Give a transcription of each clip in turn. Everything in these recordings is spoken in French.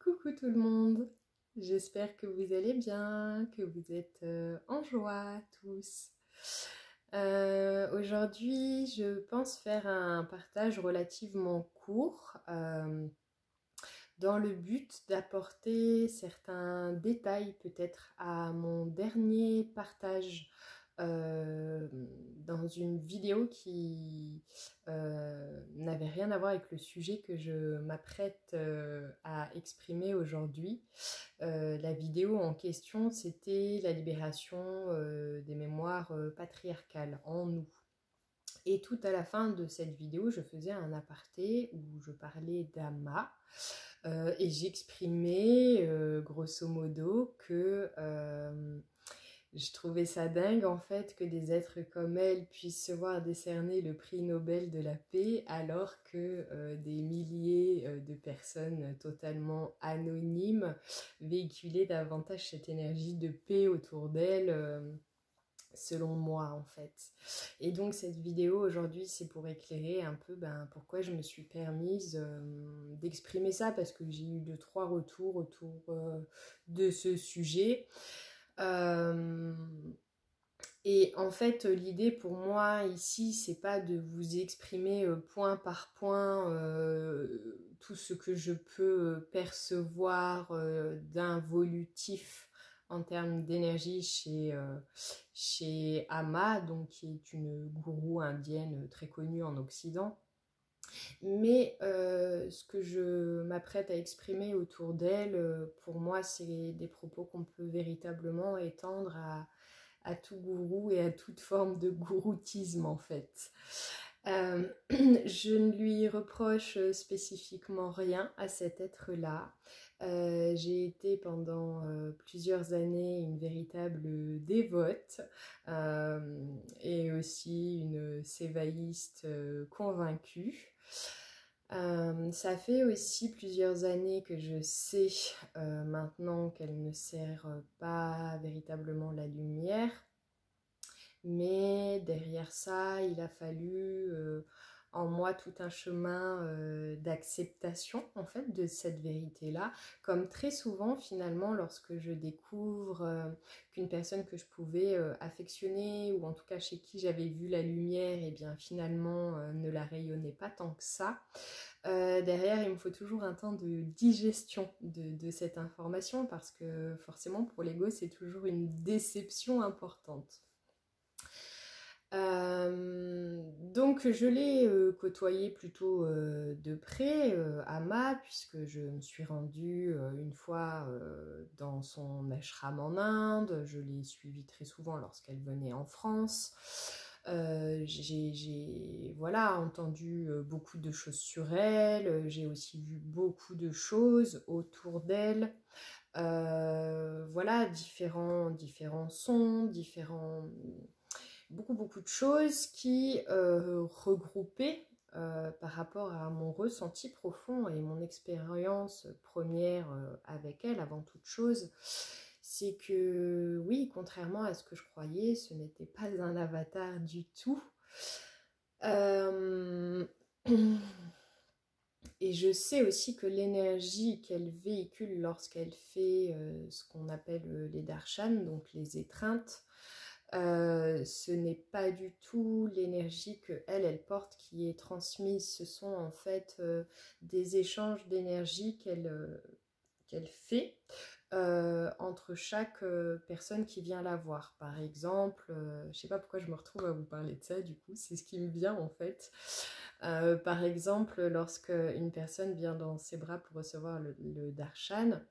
Coucou tout le monde, j'espère que vous allez bien, que vous êtes en joie tous. Aujourd'hui, je pense faire un partage relativement court dans le but d'apporter certains détails peut-être à mon dernier partage euh, dans une vidéo qui n'avait rien à voir avec le sujet que je m'apprête à exprimer aujourd'hui. La vidéo en question, c'était la libération des mémoires patriarcales en nous. Et tout à la fin de cette vidéo, je faisais un aparté où je parlais d'Ama et j'exprimais grosso modo que je trouvais ça dingue en fait que des êtres comme elle puissent se voir décerner le prix Nobel de la paix alors que des milliers de personnes totalement anonymes véhiculaient davantage cette énergie de paix autour d'elle. Selon moi en fait. Et donc cette vidéo aujourd'hui c'est pour éclairer un peu pourquoi je me suis permise d'exprimer ça parce que j'ai eu 2-3 retours autour de ce sujet. Et en fait l'idée pour moi ici c'est pas de vous exprimer point par point tout ce que je peux percevoir d'involutif en termes d'énergie chez Ama, donc qui est une gourou indienne très connue en Occident. Mais ce que je m'apprête à exprimer autour d'elle, pour moi, c'est des propos qu'on peut véritablement étendre à tout gourou et à toute forme de gouroutisme en fait. Je ne lui reproche spécifiquement rien à cet être-là. J'ai été pendant plusieurs années une véritable dévote et aussi une sévaïste convaincue. Ça fait aussi plusieurs années que je sais maintenant qu'elle ne sert pas véritablement la lumière. Mais derrière ça, il a fallu en moi tout un chemin d'acceptation en fait de cette vérité-là. Comme très souvent finalement lorsque je découvre qu'une personne que je pouvais affectionner ou en tout cas chez qui j'avais vu la lumière, et bien finalement ne la rayonnait pas tant que ça. Derrière, il me faut toujours un temps de digestion de cette information parce que forcément pour l'ego c'est toujours une déception importante. Donc je l'ai côtoyé plutôt de près, Ama, puisque je me suis rendue une fois dans son ashram en Inde, je l'ai suivie très souvent lorsqu'elle venait en France. J'ai voilà, entendu beaucoup de choses sur elle, j'ai aussi vu beaucoup de choses autour d'elle. Voilà, différents sons, beaucoup de choses qui regroupaient par rapport à mon ressenti profond et mon expérience première avec elle avant toute chose, c'est que oui, contrairement à ce que je croyais, ce n'était pas un avatar du tout. Et je sais aussi que l'énergie qu'elle véhicule lorsqu'elle fait ce qu'on appelle les darshan, donc les étreintes, ce n'est pas du tout l'énergie que elle porte qui est transmise. Ce sont en fait des échanges d'énergie qu'elle fait entre chaque personne qui vient la voir. Par exemple, je ne sais pas pourquoi je me retrouve à vous parler de ça, du coup, c'est ce qui me vient en fait. Par exemple, lorsque une personne vient dans ses bras pour recevoir le darshan,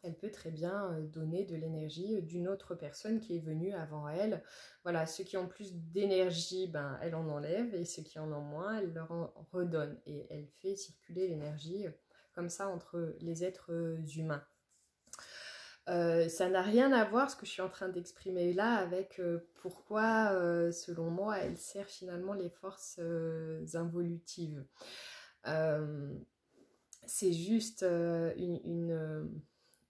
elle peut très bien donner de l'énergie d'une autre personne qui est venue avant elle. Voilà, ceux qui ont plus d'énergie, elle en enlève, et ceux qui en ont moins, elle leur en redonne. Et elle fait circuler l'énergie comme ça entre les êtres humains. Ça n'a rien à voir, ce que je suis en train d'exprimer là, avec pourquoi, selon moi, elle sert finalement les forces involutives. C'est juste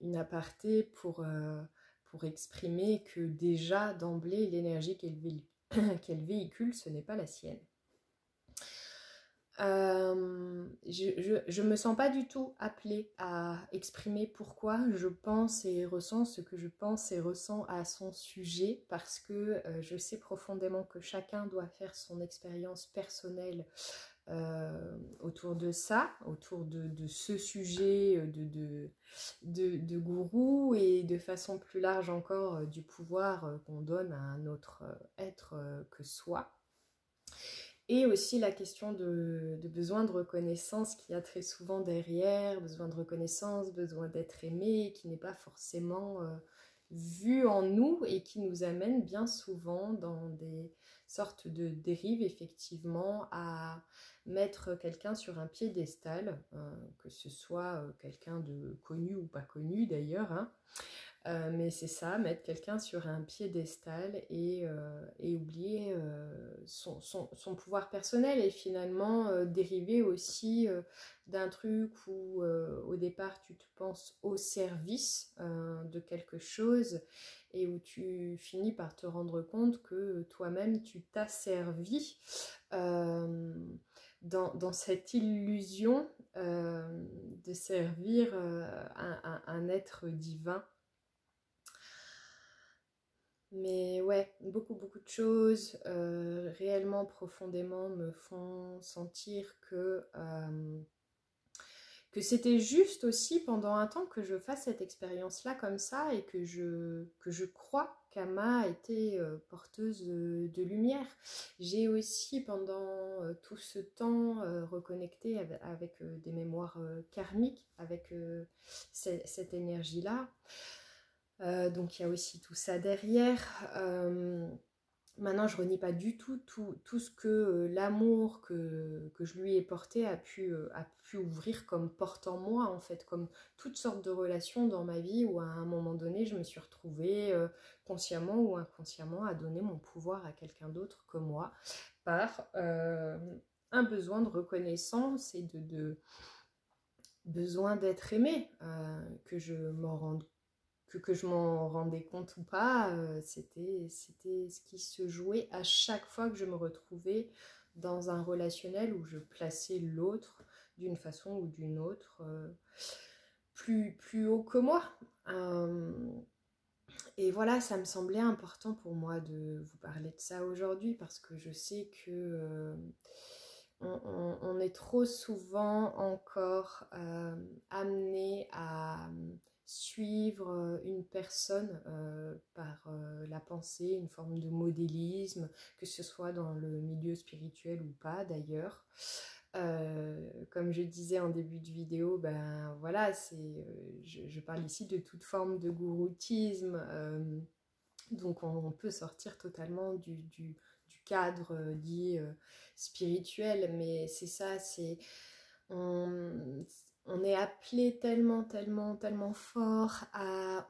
une aparté pour exprimer que déjà d'emblée l'énergie qu'elle véhicule, ce n'est pas la sienne. Je me sens pas du tout appelée à exprimer pourquoi je pense et ressens ce que je pense et ressens à son sujet, parce que je sais profondément que chacun doit faire son expérience personnelle autour de ça, autour de ce sujet de gourou, et de façon plus large encore du pouvoir qu'on donne à un autre être que soi. Et aussi la question de besoin de reconnaissance qu'il y a très souvent derrière, besoin de reconnaissance, besoin d'être aimé, qui n'est pas forcément vu en nous, et qui nous amène bien souvent dans des sortes de dérives, effectivement, à mettre quelqu'un sur un piédestal, que ce soit quelqu'un de connu ou pas connu d'ailleurs, hein. Mais c'est ça, mettre quelqu'un sur un piédestal et oublier son pouvoir personnel, et finalement dériver aussi d'un truc où au départ tu te penses au service de quelque chose, et où tu finis par te rendre compte que toi-même tu t'as servi dans cette illusion de servir un être divin. Mais ouais, beaucoup de choses réellement profondément me font sentir que c'était juste aussi pendant un temps que je fasse cette expérience-là comme ça, et que je crois qu'Ama a été porteuse de lumière. J'ai aussi pendant tout ce temps reconnecté avec des mémoires karmiques, avec cette énergie-là. Donc il y a aussi tout ça derrière. Maintenant, je renie pas du tout ce que l'amour que je lui ai porté a pu ouvrir comme porte en moi, en fait, comme toutes sortes de relations dans ma vie où à un moment donné, je me suis retrouvée consciemment ou inconsciemment à donner mon pouvoir à quelqu'un d'autre que moi, par un besoin de reconnaissance et de besoin d'être aimée, que je m'en rendais compte ou pas, c'était ce qui se jouait à chaque fois que je me retrouvais dans un relationnel où je plaçais l'autre d'une façon ou d'une autre plus haut que moi. Et voilà, ça me semblait important pour moi de vous parler de ça aujourd'hui, parce que je sais que on est trop souvent encore amené à suivre une personne par la pensée, une forme de modélisme, que ce soit dans le milieu spirituel ou pas d'ailleurs. Comme je disais en début de vidéo, ben voilà, je parle ici de toute forme de gouroutisme, donc on peut sortir totalement du cadre dit spirituel, mais c'est ça, on est appelé tellement fort à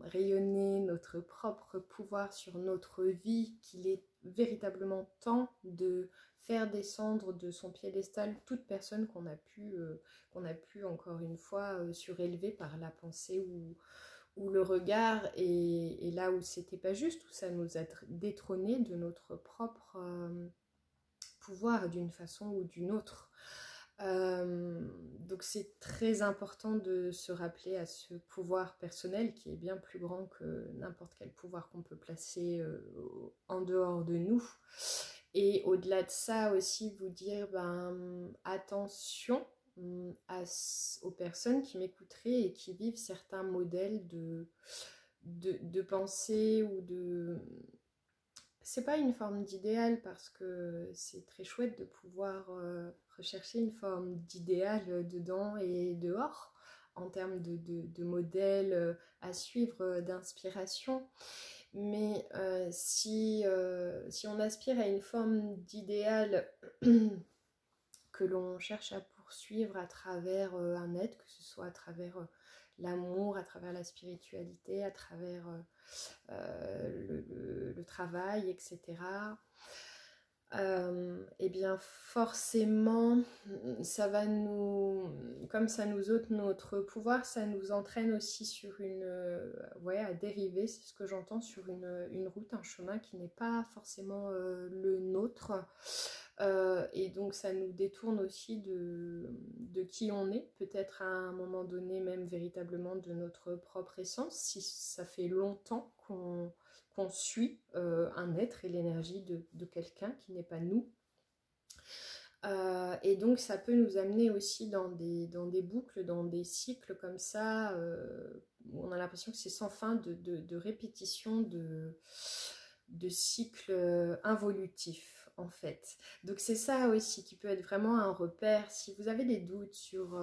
rayonner notre propre pouvoir sur notre vie, qu'il est véritablement temps de faire descendre de son piédestal toute personne qu'on a pu encore une fois surélever par la pensée ou le regard, et là où c'était pas juste, où ça nous a détrôné de notre propre pouvoir d'une façon ou d'une autre. Donc c'est très important de se rappeler à ce pouvoir personnel qui est bien plus grand que n'importe quel pouvoir qu'on peut placer en dehors de nous. Et au-delà de ça aussi, vous dire attention aux personnes qui m'écouteraient et qui vivent certains modèles de pensée ou de... C'est pas une forme d'idéal, parce que c'est très chouette de pouvoir rechercher une forme d'idéal dedans et dehors, en termes de modèles à suivre, d'inspiration. Mais si on aspire à une forme d'idéal que l'on cherche à poursuivre à travers un être, que ce soit à travers l'amour, à travers la spiritualité, à travers le travail, etc. Et bien forcément, ça va comme ça nous ôte notre pouvoir, ça nous entraîne aussi sur à dériver, c'est ce que j'entends, sur une route, un chemin qui n'est pas forcément le nôtre. et donc ça nous détourne aussi de qui on est, peut-être à un moment donné même véritablement de notre propre essence, si ça fait longtemps qu'on suit un être et l'énergie de quelqu'un qui n'est pas nous. Et donc ça peut nous amener aussi dans des boucles, dans des cycles comme ça, où on a l'impression que c'est sans fin de répétition de cycles involutifs en fait. Donc c'est ça aussi qui peut être vraiment un repère. Si vous avez des doutes sur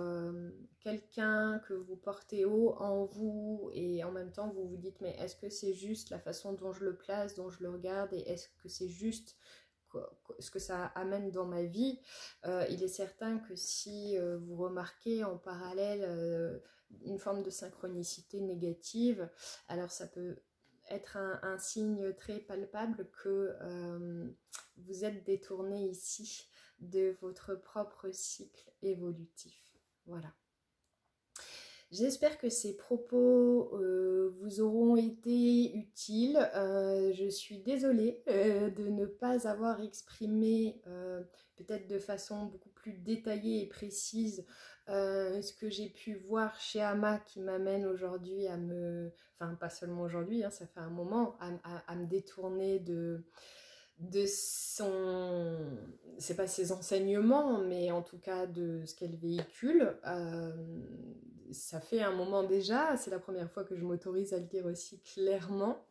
quelqu'un que vous portez haut en vous et en même temps vous vous dites mais est-ce que c'est juste la façon dont je le place, dont je le regarde et est-ce que c'est juste ce que ça amène dans ma vie, il est certain que si vous remarquez en parallèle une forme de synchronicité négative, alors ça peut être un signe très palpable que vous êtes détourné ici de votre propre cycle évolutif. Voilà. J'espère que ces propos vous auront été utiles. Je suis désolée de ne pas avoir exprimé peut-être de façon beaucoup plus détaillée et précise ce que j'ai pu voir chez Ama qui m'amène aujourd'hui à me... Enfin, pas seulement aujourd'hui, hein, ça fait un moment, à me détourner de son, c'est pas ses enseignements, mais en tout cas de ce qu'elle véhicule. Ça fait un moment déjà, c'est la première fois que je m'autorise à le dire aussi clairement,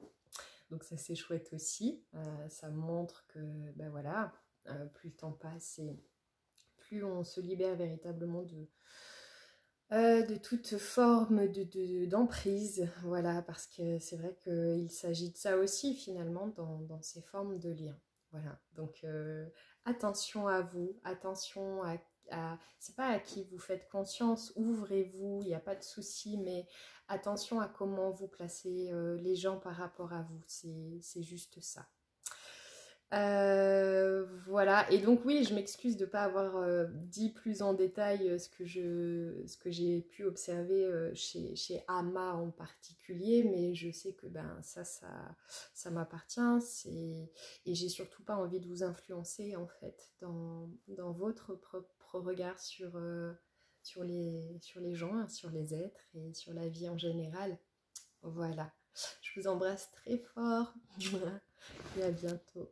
donc ça c'est chouette aussi. Ça montre que ben voilà, plus le temps passe et plus on se libère véritablement de toute forme d'emprise, voilà, parce que c'est vrai qu'il s'agit de ça aussi finalement dans ces formes de liens. Voilà, donc attention à vous, attention c'est pas à qui vous faites conscience, ouvrez-vous, il n'y a pas de souci, mais attention à comment vous placez les gens par rapport à vous, c'est juste ça. Voilà, et donc oui, je m'excuse de ne pas avoir dit plus en détail ce que j'ai pu observer chez Ama en particulier, mais je sais que ben, ça m'appartient, et j'ai surtout pas envie de vous influencer en fait dans votre propre regard sur les gens, hein, sur les êtres et sur la vie en général. Voilà, je vous embrasse très fort et à bientôt.